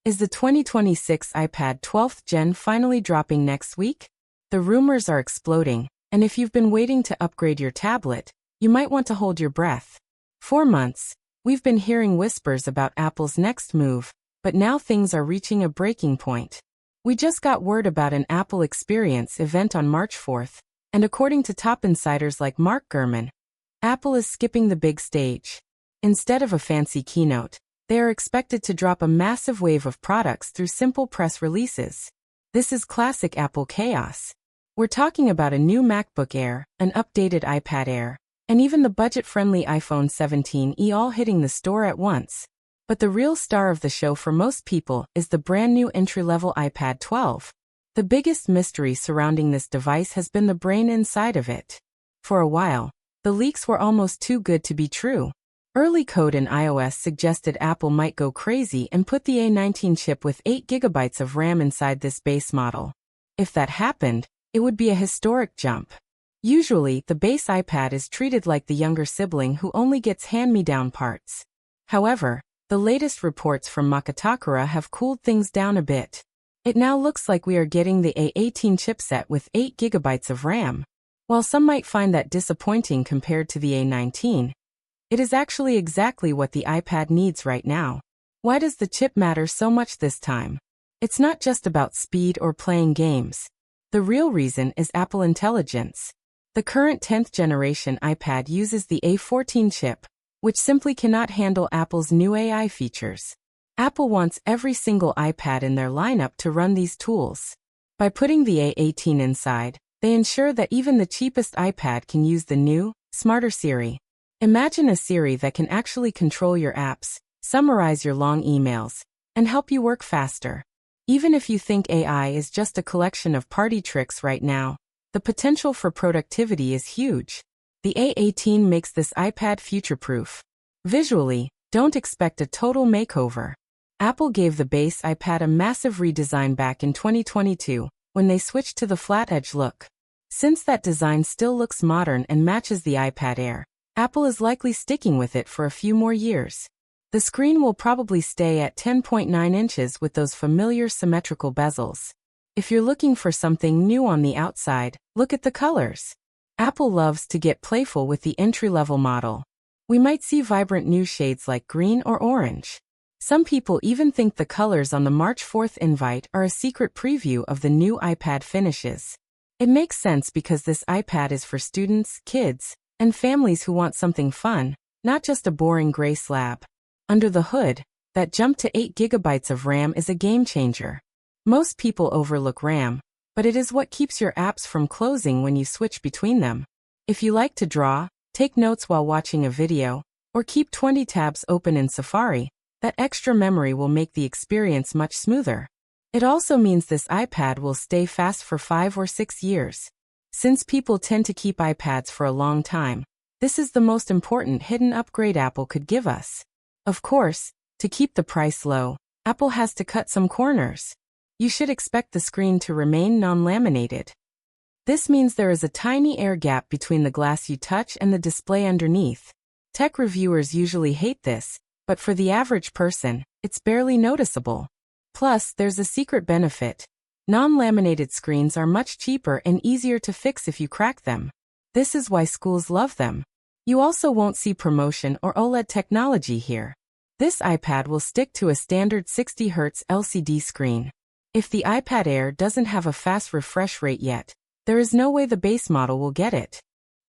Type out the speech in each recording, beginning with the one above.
Is the 2026 iPad 12th Gen finally dropping next week? The rumors are exploding, and if you've been waiting to upgrade your tablet, you might want to hold your breath. For months, we've been hearing whispers about Apple's next move, but now things are reaching a breaking point. We just got word about an Apple Experience event on March 4th, and according to top insiders like Mark Gurman, Apple is skipping the big stage. Instead of a fancy keynote, they are expected to drop a massive wave of products through simple press releases. This is classic Apple chaos. We're talking about a new MacBook Air, an updated iPad Air, and even the budget-friendly iPhone 17e all hitting the store at once. But the real star of the show for most people is the brand-new entry-level iPad 12. The biggest mystery surrounding this device has been the brain inside of it. For a while, the leaks were almost too good to be true. Early code in iOS suggested Apple might go crazy and put the A19 chip with 8 GB of RAM inside this base model. If that happened, it would be a historic jump. Usually, the base iPad is treated like the younger sibling who only gets hand-me-down parts. However, the latest reports from Makatakura have cooled things down a bit. It now looks like we are getting the A18 chipset with 8 GB of RAM. While some might find that disappointing compared to the A19, it is actually exactly what the iPad needs right now. Why does the chip matter so much this time? It's not just about speed or playing games. The real reason is Apple Intelligence. The current 10th generation iPad uses the A14 chip, which simply cannot handle Apple's new AI features. Apple wants every single iPad in their lineup to run these tools. By putting the A18 inside, they ensure that even the cheapest iPad can use the new, smarter Siri. Imagine a Siri that can actually control your apps, summarize your long emails, and help you work faster. Even if you think AI is just a collection of party tricks right now, the potential for productivity is huge. The A18 makes this iPad future-proof. Visually, don't expect a total makeover. Apple gave the base iPad a massive redesign back in 2022, when they switched to the flat-edge look. Since that design still looks modern and matches the iPad Air, Apple is likely sticking with it for a few more years. The screen will probably stay at 10.9 inches with those familiar symmetrical bezels. If you're looking for something new on the outside, look at the colors. Apple loves to get playful with the entry-level model. We might see vibrant new shades like green or orange. Some people even think the colors on the March 4th invite are a secret preview of the new iPad finishes. It makes sense because this iPad is for students, kids, and families who want something fun, not just a boring gray slab. Under the hood, that jump to 8 GB of RAM is a game changer. Most people overlook RAM, but it is what keeps your apps from closing when you switch between them. If you like to draw, take notes while watching a video, or keep 20 tabs open in Safari, that extra memory will make the experience much smoother. It also means this iPad will stay fast for 5 or 6 years. Since people tend to keep iPads for a long time, this is the most important hidden upgrade Apple could give us. Of course, to keep the price low, Apple has to cut some corners. You should expect the screen to remain non-laminated. This means there is a tiny air gap between the glass you touch and the display underneath. Tech reviewers usually hate this, but for the average person, it's barely noticeable. Plus, there's a secret benefit. Non-laminated screens are much cheaper and easier to fix if you crack them. This is why schools love them. You also won't see promotion or OLED technology here. This iPad will stick to a standard 60Hz LCD screen. If the iPad Air doesn't have a fast refresh rate yet, there is no way the base model will get it.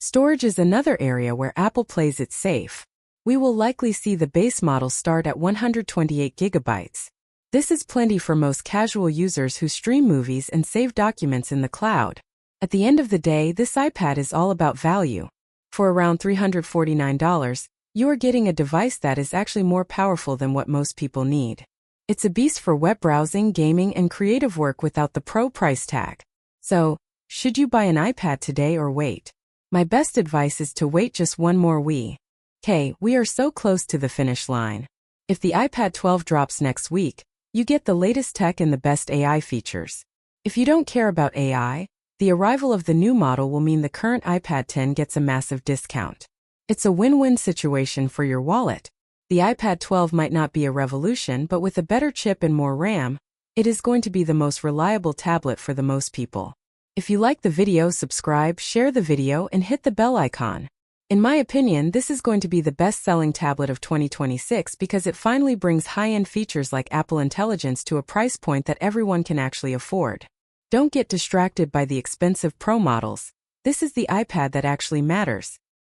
Storage is another area where Apple plays it safe. We will likely see the base model start at 128 GB. This is plenty for most casual users who stream movies and save documents in the cloud. At the end of the day, this iPad is all about value. For around $349, you are getting a device that is actually more powerful than what most people need. It's a beast for web browsing, gaming, and creative work without the pro price tag. So, should you buy an iPad today or wait? My best advice is to wait just one more week. We are so close to the finish line. If the iPad 12 drops next week, you get the latest tech and the best AI features. If you don't care about AI, the arrival of the new model will mean the current iPad 10 gets a massive discount. It's a win-win situation for your wallet. The iPad 12 might not be a revolution, but with a better chip and more RAM, it is going to be the most reliable tablet for the most people. If you like the video, subscribe, share the video, and hit the bell icon. In my opinion, this is going to be the best-selling tablet of 2026 because it finally brings high-end features like Apple Intelligence to a price point that everyone can actually afford. Don't get distracted by the expensive Pro models. This is the iPad that actually matters.